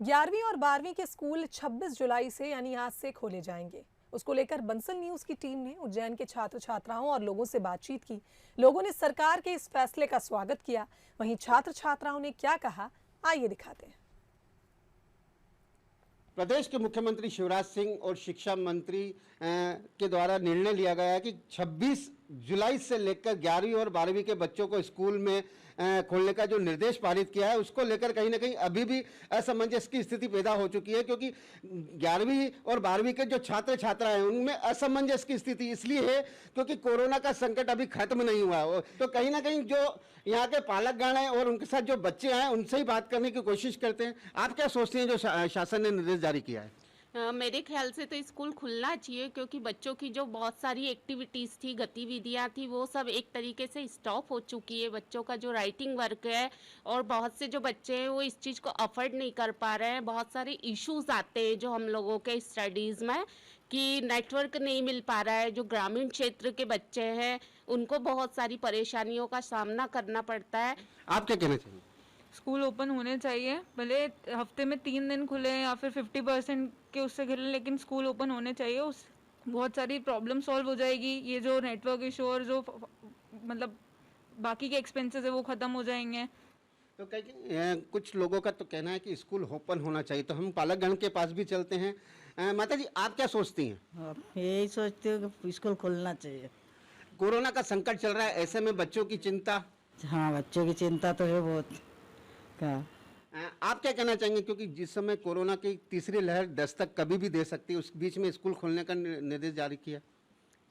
11वीं और 12वीं के स्कूल 26 जुलाई से यानी आज से खोले जाएंगे। उसको लेकर बंसल न्यूज की टीम ने उज्जैन के छात्र छात्राओं और लोगों से बातचीत की। लोगों ने सरकार के इस फैसले का स्वागत किया। वहीं छात्र छात्राओं ने क्या कहा, आइए दिखाते हैं। प्रदेश के मुख्यमंत्री शिवराज सिंह और शिक्षा मंत्री के द्वारा निर्णय लिया गया है कि 26 जुलाई से लेकर 11वीं और 12वीं के बच्चों को स्कूल में खोलने का जो निर्देश पारित किया है, उसको लेकर कहीं ना कहीं अभी भी असमंजस की स्थिति पैदा हो चुकी है, क्योंकि 11वीं और 12वीं के जो छात्र छात्रा हैं उनमें असमंजस की स्थिति इसलिए है क्योंकि कोरोना का संकट अभी खत्म नहीं हुआ है। तो कहीं ना कहीं जो यहाँ के पालकगण हैं और उनके साथ जो बच्चे आए उनसे ही बात करने की कोशिश करते हैं। आप क्या सोचते हैं जो शासन ने निर्देश जारी किया है? मेरे ख्याल से तो स्कूल खुलना चाहिए, क्योंकि बच्चों की जो बहुत सारी एक्टिविटीज़ थी, गतिविधियां थी, वो सब एक तरीके से स्टॉप हो चुकी है। बच्चों का जो राइटिंग वर्क है और बहुत से जो बच्चे हैं वो इस चीज़ को अफोर्ड नहीं कर पा रहे हैं। बहुत सारे इश्यूज आते हैं जो हम लोगों के स्टडीज़ में, कि नेटवर्क नहीं मिल पा रहा है। जो ग्रामीण क्षेत्र के बच्चे हैं उनको बहुत सारी परेशानियों का सामना करना पड़ता है। आप क्या कहना चाहिए? स्कूल ओपन होने चाहिए, भले हफ्ते में 3 दिन खुले या फिर 50% के उससे खुले, लेकिन स्कूल ओपन होने चाहिए। उस बहुत सारी प्रॉब्लम सॉल्व हो जाएगी। ये जो नेटवर्क इशू और जो मतलब बाकी के एक्सपेंसेस है वो ख़त्म हो जाएंगे। तो कुछ लोगों का तो कहना है कि स्कूल ओपन होना चाहिए, तो हम पालकगण के पास भी चलते हैं। माता जी, आप क्या सोचती हैं? यही सोचती हूँ कि स्कूल खोलना चाहिए। कोरोना का संकट चल रहा है, ऐसे में बच्चों की चिंता। हाँ, बच्चों की चिंता तो है बहुत। क्या आप क्या कहना चाहेंगे, क्योंकि जिस समय कोरोना की तीसरी लहर दस्तक कभी भी दे सकती है, उस बीच में स्कूल खोलने का निर्देश जारी किया?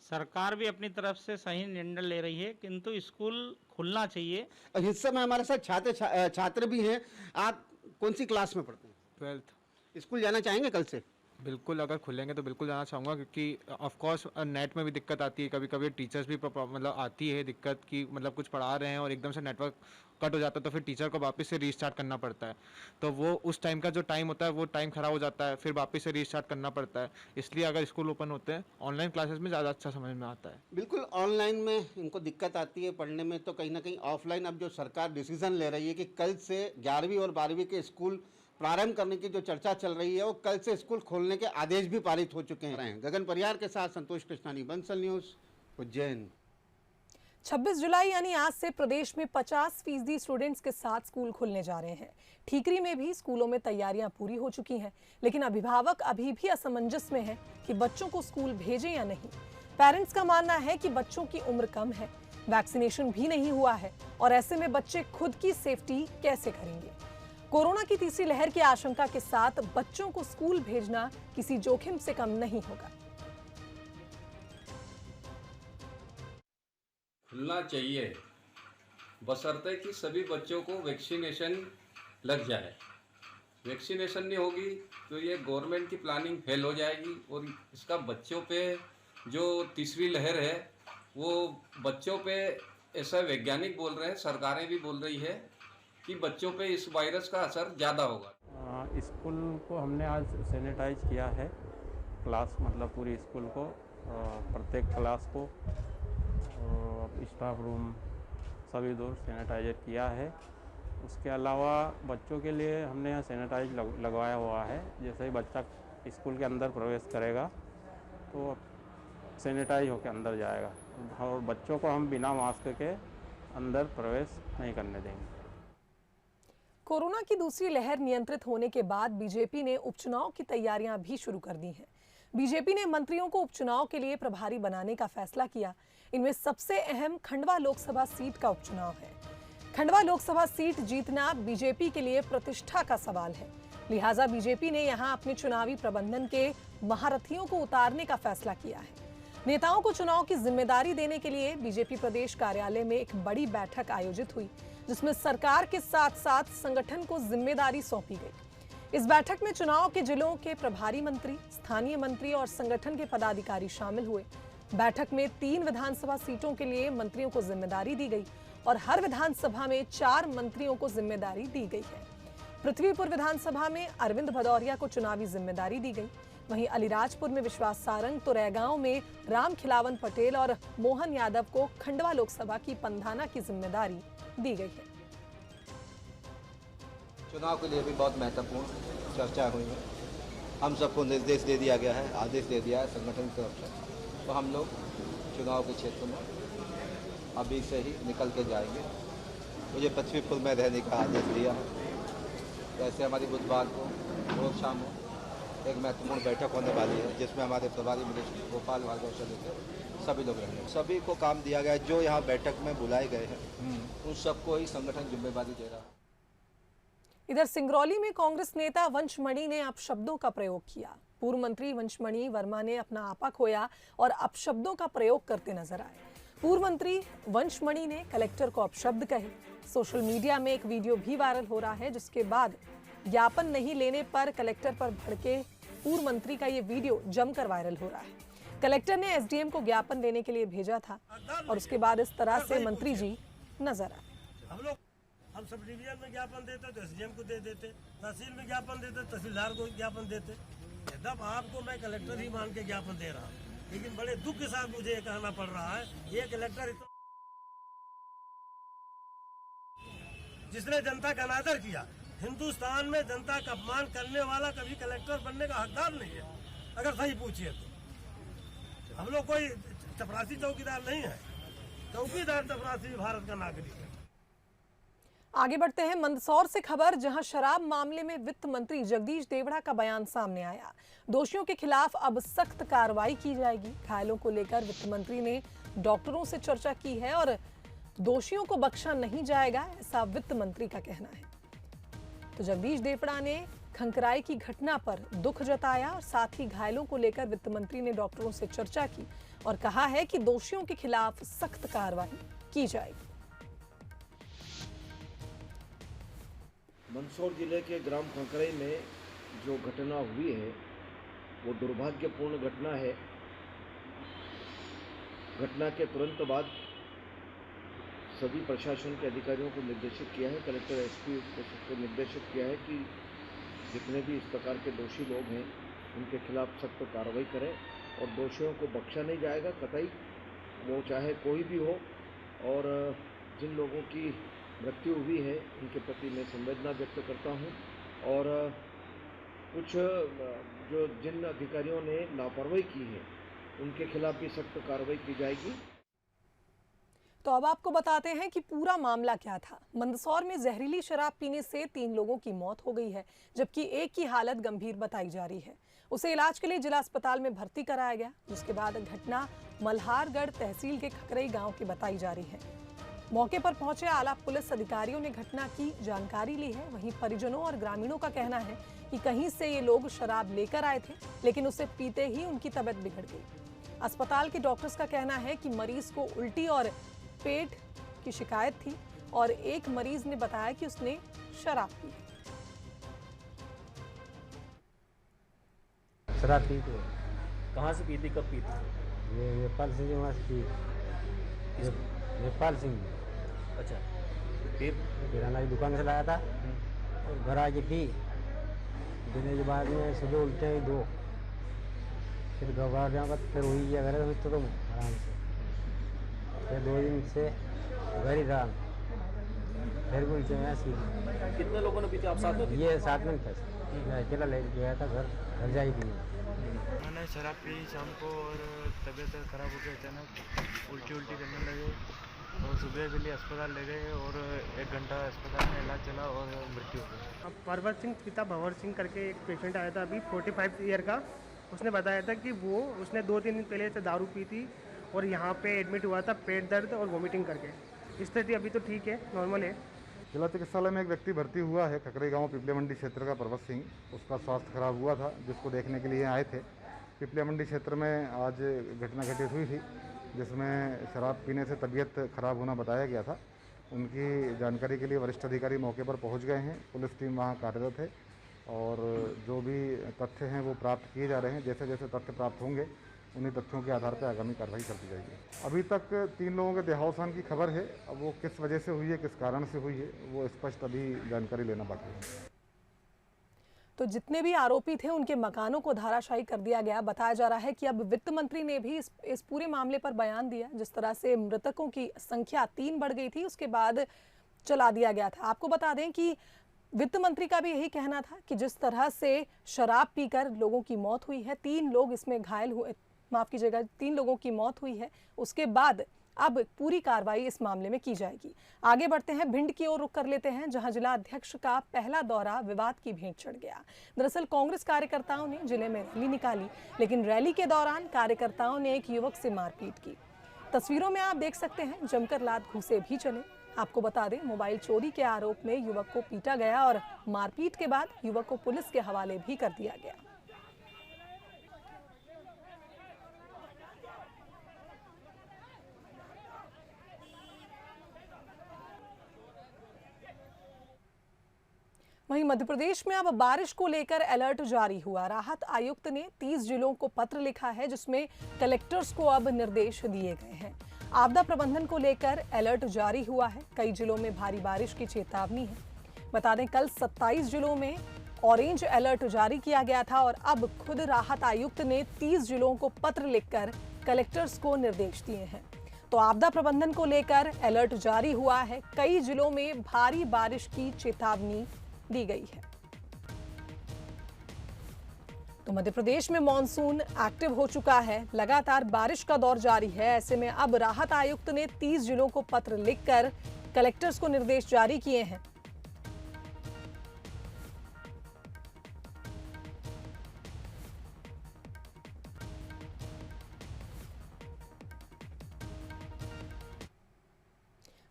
सरकार भी अपनी तरफ से सही निर्णय ले रही है, किंतु स्कूल खुलना चाहिए। और इस समय हमारे साथ छात्र भी हैं। आप कौन सी क्लास में पढ़ते हैं? 12th। स्कूल जाना चाहेंगे कल से? बिल्कुल, अगर खुलेंगे तो बिल्कुल जाना चाहूँगा, क्योंकि ऑफ कोर्स नेट में भी दिक्कत आती है। कभी कभी टीचर्स भी मतलब आती है दिक्कत की, मतलब कुछ पढ़ा रहे हैं और एकदम से नेटवर्क कट हो जाता है, तो फिर टीचर को वापस से रीस्टार्ट करना पड़ता है। तो वो उस टाइम का जो टाइम होता है वो टाइम ख़राब हो जाता है, फिर वापस से रीस्टार्ट करना पड़ता है। इसलिए अगर स्कूल ओपन होते हैं, ऑनलाइन क्लासेस में ज़्यादा अच्छा समझ में आता है। बिल्कुल, ऑनलाइन में इनको दिक्कत आती है पढ़ने में, तो कहीं ना कहीं ऑफलाइन अब जो सरकार डिसीजन ले रही है कि कल से 11वीं और 12वीं के स्कूल प्रारंभ करने की जो चर्चा चल रही है, वो कल से स्कूल खोलने के आदेश भी पारित हो चुके हैं। गगन परियार के साथ संतोष कृष्णानी, बंसल न्यूज, उज्जैन। 26 जुलाई यानी आज से प्रदेश में 50% स्टूडेंट्स के साथ स्कूल खुलने जा रहे हैं। ठीकरी में भी स्कूलों में तैयारियां पूरी हो चुकी हैं, लेकिन अभिभावक अभी भी असमंजस में हैं कि बच्चों को स्कूल भेजें या नहीं। पेरेंट्स का मानना है कि बच्चों की उम्र कम है, वैक्सीनेशन भी नहीं हुआ है और ऐसे में बच्चे खुद की सेफ्टी कैसे करेंगे। कोरोना की तीसरी लहर की आशंका के साथ बच्चों को स्कूल भेजना किसी जोखिम से कम नहीं होगा। खुलना चाहिए, बशर्ते कि सभी बच्चों को वैक्सीनेशन लग जाए। वैक्सीनेशन नहीं होगी तो ये गवर्नमेंट की प्लानिंग फेल हो जाएगी और इसका बच्चों पे जो तीसरी लहर है वो बच्चों पे, ऐसा वैज्ञानिक बोल रहे हैं, सरकारें भी बोल रही है कि बच्चों पे इस वायरस का असर ज़्यादा होगा। स्कूल को हमने आज सैनिटाइज किया है, क्लास मतलब पूरी स्कूल को, प्रत्येक क्लास को, स्टाफ रूम सभी दूर सैनिटाइजर किया है। उसके अलावा बच्चों के लिए हमने यहाँ सैनिटाइज लगवाया हुआ है। जैसे ही बच्चा स्कूल के अंदर प्रवेश करेगा तो सैनिटाइज होकर अंदर जाएगा और बच्चों को हम बिना मास्क के अंदर प्रवेश नहीं करने देंगे। कोरोना की दूसरी लहर नियंत्रित होने के बाद बीजेपी ने उपचुनाव की तैयारियां भी शुरू कर दी हैं। बीजेपी ने मंत्रियों को उपचुनाव के लिए प्रभारी बनाने का फैसला किया। इनमें सबसे अहम खंडवा लोकसभा सीट का उपचुनाव है। खंडवा लोकसभा सीट जीतना बीजेपी के लिए प्रतिष्ठा का सवाल है, लिहाजा बीजेपी ने यहां अपने चुनावी प्रबंधन के महारथियों को उतारने का फैसला किया है। नेताओं को चुनाव की जिम्मेदारी देने के लिए बीजेपी प्रदेश कार्यालय में एक बड़ी बैठक आयोजित हुई, जिसमें सरकार के साथ साथ संगठन को जिम्मेदारी सौंपी गई। इस बैठक में चुनाव के जिलों के प्रभारी मंत्री, स्थानीय मंत्री और संगठन के पदाधिकारी शामिल हुए। बैठक में 3 विधानसभा सीटों के लिए मंत्रियों को जिम्मेदारी दी गई और हर विधानसभा में 4 मंत्रियों को जिम्मेदारी दी गई है। पृथ्वीपुर विधानसभा में अरविंद भदौरिया को चुनावी जिम्मेदारी दी गई। वहीं अलीराजपुर में विश्वास सारंग, तो रैगांव में राम खिलावन पटेल और मोहन यादव को खंडवा लोकसभा की पंधाना की जिम्मेदारी दी गई है। चुनाव के लिए भी बहुत महत्वपूर्ण चर्चा हुई है। हम सबको निर्देश दे दिया गया है, आदेश दे दिया है संगठन की तरफ से, तो हम लोग चुनाव के क्षेत्र में अभी से ही निकल के जाएंगे। मुझे पृथ्वीपुर में रहने का आदेश दिया है। वैसे हमारी बुधवार को रोज शाम को एक महत्वपूर्ण बैठक होने वाली है, जिसमें हमारे प्रभारी मिनिस्टर गोपाल भार्गव से लेकर सभी लोग रहेंगे। सभी को काम दिया गया है, जो यहाँ बैठक में बुलाए गए हैं उन सबको ही संगठन जिम्मेदारी दे रहा है। इधर सिंगरौली में कांग्रेस नेता वंशमणि ने अपशब्दों का प्रयोग किया। पूर्व मंत्री वंशमणि वर्मा ने अपना आपा खोया और अपशब्दों का प्रयोग करते नजर आए। पूर्व मंत्री वंशमणि ने कलेक्टर को अपशब्द कहे। सोशल मीडिया में एक वीडियो भी वायरल हो रहा है, जिसके बाद ज्ञापन नहीं लेने पर कलेक्टर पर भड़के पूर्व मंत्री का ये वीडियो जमकर वायरल हो रहा है। कलेक्टर ने एसडीएम को ज्ञापन देने के लिए भेजा था और उसके बाद इस तरह से मंत्री जी नजर आए। हम सब डिवीजन में ज्ञापन देते तो एसडीएम को दे देते, तहसील में ज्ञापन देते तहसीलदार को ज्ञापन देते। एकदम आपको मैं कलेक्टर ही मान के ज्ञापन दे रहा हूँ, लेकिन बड़े दुख के साथ मुझे ये कहना पड़ रहा है, ये कलेक्टर जिसने जनता का अनादर किया, हिंदुस्तान में जनता का अपमान करने वाला कभी कलेक्टर बनने का हकदार नहीं है। अगर सही पूछिए तो हम लोग कोई चपरासी चौकीदार नहीं है, चौकीदार चपरासी भारत का नागरिक है। आगे बढ़ते हैं मंदसौर से खबर, जहां शराब मामले में वित्त मंत्री जगदीश देवड़ा का बयान सामने आया। दोषियों के खिलाफ अब सख्त कार्रवाई की जाएगी। घायलों को लेकर वित्त मंत्री ने डॉक्टरों से चर्चा की है और दोषियों को बख्शा नहीं जाएगा, ऐसा वित्त मंत्री का कहना है। तो जगदीश देवड़ा ने खंकराई की घटना पर दुख जताया और साथ ही घायलों को लेकर वित्त मंत्री ने डॉक्टरों से चर्चा की और कहा है कि दोषियों के खिलाफ सख्त कार्रवाई की जाएगी। मंदसौर जिले के ग्राम खंकराई में जो घटना हुई है वो दुर्भाग्यपूर्ण घटना है। घटना के तुरंत बाद सभी प्रशासन के अधिकारियों को निर्देशित किया है, कलेक्टर एसपी को निर्देशित किया है कि जितने भी इस प्रकार के दोषी लोग हैं उनके खिलाफ सख्त कार्रवाई करें और दोषियों को बख्शा नहीं जाएगा कतई, वो चाहे कोई भी हो। और जिन लोगों की मृत्यु हुई है उनके प्रति मैं संवेदना व्यक्त करता हूं और कुछ जो जिन अधिकारियों ने लापरवाही की है उनके खिलाफ भी सख्त कार्रवाई की जाएगी। तो अब आपको बताते हैं कि पूरा मामला क्या था। मंदसौर में जहरीली शराब पीने से 3 लोगों की मौत हो गई है, जबकि एक की हालत गंभीर बताई जा रही है। उसे इलाज के लिए जिला अस्पताल में भर्ती कराया गया, जिसके बाद घटना मल्हारगढ़ तहसील के खकरई गांव की बताई जा रही है। मौके पर पहुंचे आला पुलिस अधिकारियों ने घटना की जानकारी ली है। वहीं परिजनों और ग्रामीणों का कहना है कि कहीं से ये लोग शराब लेकर आए थे, लेकिन उसे पीते ही उनकी तबीयत बिगड़ गई। अस्पताल के डॉक्टर्स का कहना है कि मरीज को उल्टी और पेट की शिकायत थी और एक मरीज ने बताया कि उसने शराब पी। शराब पी थी? कहाँ से पी थी, कब पी थी? ये नेपाल से वहाँ से पी। नेपाल से। अच्छा, फिर किराना की दुकान से लाया था और घर आके पी। देने के बाद में सुबह उल्टे ही 2, फिर घबरा जाऊँगा फिर वही किया करेगा तो तुम आराम से। फिर 2 दिन से घर ही रहा, फिर भी उल्टे में सीधी। कितने लोगों ने पी थी आप साथ में? ये 7 मिनट था, मैं अकेला ले गया था घर जा ही पी। मैंने शराब पी शाम को और तबीयत ख़राब हो गई, अचानक उल्टी करने लगे और सुबह के लिए अस्पताल ले गए और 1 घंटा अस्पताल में इलाज चला और मृत्यु हो गई। अब परवत सिंह पिता भंवर सिंह करके एक पेशेंट आया था अभी 45 ईयर का। उसने बताया था कि उसने 2-3 दिन पहले से दारू पी थी और यहाँ पे एडमिट हुआ था पेट दर्द और वोमिटिंग करके। स्थिति अभी तो ठीक है, नॉर्मल है। जिला चिकित्सालय में एक व्यक्ति भर्ती हुआ है, खकरई गांव पिपले मंडी क्षेत्र का परवत सिंह। उसका स्वास्थ्य खराब हुआ था, जिसको देखने के लिए आए थे। पिपले मंडी क्षेत्र में आज घटना घटित हुई थी, जिसमें शराब पीने से तबीयत खराब होना बताया गया था। उनकी जानकारी के लिए वरिष्ठ अधिकारी मौके पर पहुंच गए हैं, पुलिस टीम वहां कार्यरत है और जो भी तथ्य हैं वो प्राप्त किए जा रहे हैं। जैसे जैसे तथ्य प्राप्त होंगे उन्हीं तथ्यों के आधार पर आगामी कार्रवाई कर दी जाएगी। अभी तक 3 लोगों के देहावसान की खबर है। अब वो किस वजह से हुई है, किस कारण से हुई है, वो स्पष्ट अभी जानकारी लेना बाकी है। तो जितने भी आरोपी थे उनके मकानों को धाराशायी कर दिया गया। बताया जा रहा है कि अब वित्त मंत्री ने भी इस पूरे मामले पर बयान दिया। जिस तरह से मृतकों की संख्या 3 बढ़ गई थी, उसके बाद चला दिया गया था। आपको बता दें कि वित्त मंत्री का भी यही कहना था कि जिस तरह से शराब पीकर लोगों की मौत हुई है, 3 लोग इसमें घायल हुए, माफ कीजिएगा 3 लोगों की मौत हुई है, उसके बाद अब पूरी कार्रवाई इस मामले में की जाएगी। आगे बढ़ते हैं, भिंड की ओर रुख कर लेते हैं, जहां जिला अध्यक्ष का पहला दौरा विवाद की भेंट चढ़ गया। दरअसल कांग्रेस कार्यकर्ताओं ने जिले में रैली निकाली, लेकिन रैली के दौरान कार्यकर्ताओं ने एक युवक से मारपीट की। तस्वीरों में आप देख सकते हैं जमकर लात घूंसे भी चले। आपको बता दें, मोबाइल चोरी के आरोप में युवक को पीटा गया और मारपीट के बाद युवक को पुलिस के हवाले भी कर दिया गया। वहीं मध्य प्रदेश में अब बारिश को लेकर अलर्ट जारी हुआ। राहत आयुक्त ने 30 जिलों को पत्र लिखा है, जिसमें कलेक्टर्स को अब निर्देश दिए गए हैं। आपदा प्रबंधन को लेकर अलर्ट जारी हुआ है। कई जिलों में भारी बारिश की चेतावनी है। बता दें, कल 27 जिलों में ऑरेंज अलर्ट जारी किया गया था और अब खुद राहत आयुक्त ने 30 जिलों को पत्र लिखकर कलेक्टर्स को निर्देश दिए हैं। तो आपदा प्रबंधन को लेकर अलर्ट जारी हुआ है। कई जिलों में भारी बारिश की चेतावनी दी गई है। तो मध्य प्रदेश में मॉनसून एक्टिव हो चुका है, लगातार बारिश का दौर जारी है। ऐसे में अब राहत आयुक्त ने 30 जिलों को पत्र लिखकर कलेक्टर्स को निर्देश जारी किए हैं।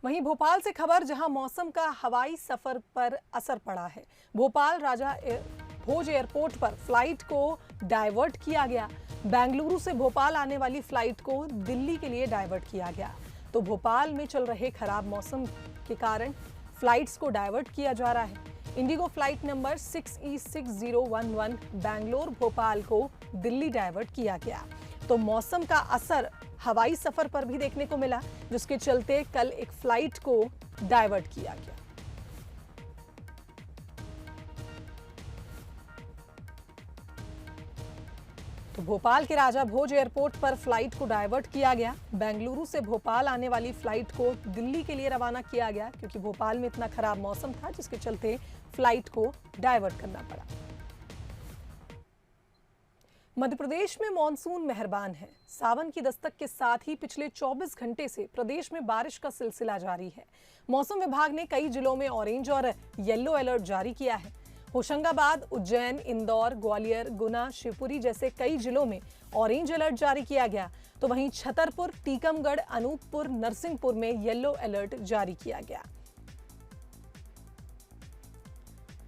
वहीं भोपाल से खबर, जहां मौसम का हवाई सफर पर असर पड़ा है। भोपाल राजा भोज एयरपोर्ट पर फ्लाइट को डाइवर्ट किया गया। बेंगलुरु से भोपाल आने वाली फ्लाइट को दिल्ली के लिए डाइवर्ट किया गया। तो भोपाल में चल रहे खराब मौसम के कारण फ्लाइट्स को डाइवर्ट किया जा रहा है। Indigo flight number 6E6011 Bangalore Bhopal को दिल्ली डाइवर्ट किया गया। तो मौसम का असर हवाई सफर पर भी देखने को मिला, जिसके चलते कल एक फ्लाइट को डाइवर्ट किया गया। तो भोपाल के राजा भोज एयरपोर्ट पर फ्लाइट को डाइवर्ट किया गया। बेंगलुरु से भोपाल आने वाली फ्लाइट को दिल्ली के लिए रवाना किया गया, क्योंकि भोपाल में इतना खराब मौसम था, जिसके चलते फ्लाइट को डाइवर्ट करना पड़ा। मध्य प्रदेश में मॉनसून मेहरबान है। सावन की दस्तक के साथ ही पिछले 24 घंटे से प्रदेश में बारिश का सिलसिला जारी है। मौसम विभाग ने कई जिलों में ऑरेंज और येलो अलर्ट जारी किया है। होशंगाबाद, उज्जैन, इंदौर, ग्वालियर, गुना, शिवपुरी जैसे कई जिलों में ऑरेंज अलर्ट जारी किया गया। तो वहीं छतरपुर, टीकमगढ़, अनूपपुर, नरसिंहपुर में येलो अलर्ट जारी किया गया।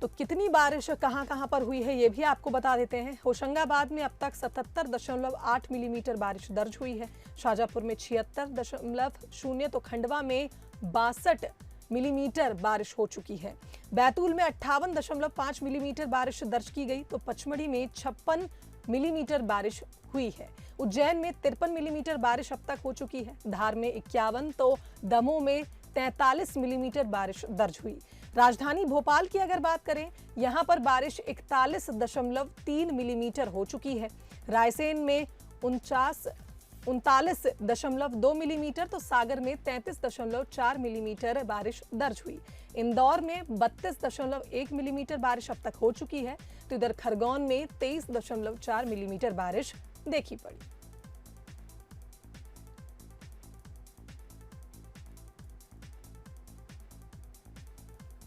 तो कितनी बारिश कहां पर हुई है, ये भी आपको बता देते हैं। होशंगाबाद में अब तक 77.8 मिलीमीटर बारिश दर्ज हुई है। शाजापुर में 76.0, तो खंडवा में 62 मिलीमीटर बारिश हो चुकी है। बैतूल में 58.5 मिलीमीटर बारिश दर्ज की गई। तो पचमढ़ी में 56 मिलीमीटर बारिश हुई है। उज्जैन में 53 मिलीमीटर बारिश अब तक हो चुकी है। धार में 51, तो दमोह में 43 मिलीमीटर बारिश दर्ज हुई। राजधानी भोपाल की अगर बात करें, यहां पर बारिश 41.3 मिलीमीटर हो चुकी है। रायसेन में 39.2 मिलीमीटर, तो सागर में 33.4 मिलीमीटर बारिश दर्ज हुई। इंदौर में 32.1 मिलीमीटर बारिश अब तक हो चुकी है। तो इधर खरगोन में 23.4 मिलीमीटर बारिश देखी पड़ी।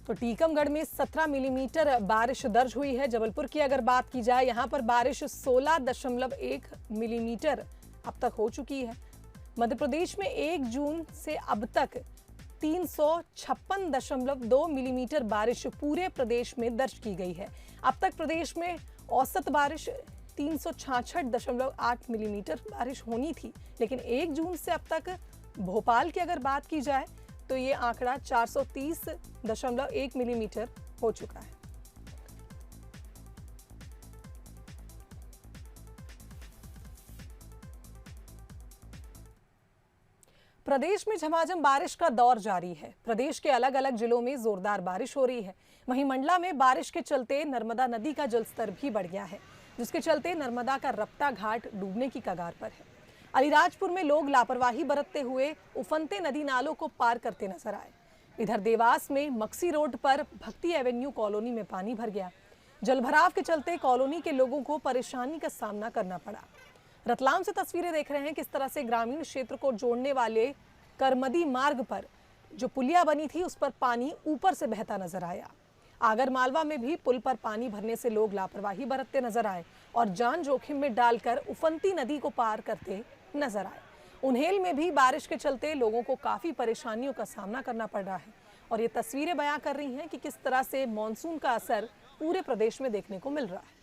तो टीकमगढ़ में 17 मिलीमीटर बारिश दर्ज हुई है। जबलपुर की अगर बात की जाए, यहां पर बारिश 16.1 मिलीमीटर अब तक हो चुकी है। मध्य प्रदेश में 1 जून से अब तक 356.2 मिलीमीटर बारिश पूरे प्रदेश में दर्ज की गई है। अब तक प्रदेश में औसत बारिश 366.8 मिलीमीटर बारिश होनी थी, लेकिन 1 जून से अब तक भोपाल की अगर बात की जाए तो ये आंकड़ा 430.1 मिलीमीटर हो चुका है। प्रदेश में झमाझम बारिश का दौर जारी है। प्रदेश के अलग अलग जिलों में जोरदार बारिश हो रही है। वहीं मंडला में बारिश के चलते नर्मदा नदी का जलस्तर भी बढ़ गया है, जिसके चलते नर्मदा का रप्ता घाट डूबने की कगार पर है। अलीराजपुर में लोग लापरवाही बरतते हुए उफनते नदी नालों को पार करते नजर आए। इधर देवास में मक्सी रोड पर भक्ति एवेन्यू कॉलोनी में पानी भर गया। जलभराव के चलते कॉलोनी के लोगों को परेशानी का सामना करना पड़ा। रतलाम से तस्वीरें देख रहे हैं किस तरह से ग्रामीण क्षेत्र को जोड़ने वाले करमदी मार्ग पर जो पुलिया बनी थी उस पर पानी ऊपर से बहता नजर आया। आगर मालवा में भी पुल पर पानी भरने से लोग लापरवाही बरतते नजर आए और जान जोखिम में डालकर उफनती नदी को पार करते नजर आए। उन्हेल में भी बारिश के चलते लोगों को काफी परेशानियों का सामना करना पड़ रहा है और ये तस्वीरें बयां कर रही हैं कि किस तरह से मॉनसून का असर पूरे प्रदेश में देखने को मिल रहा है।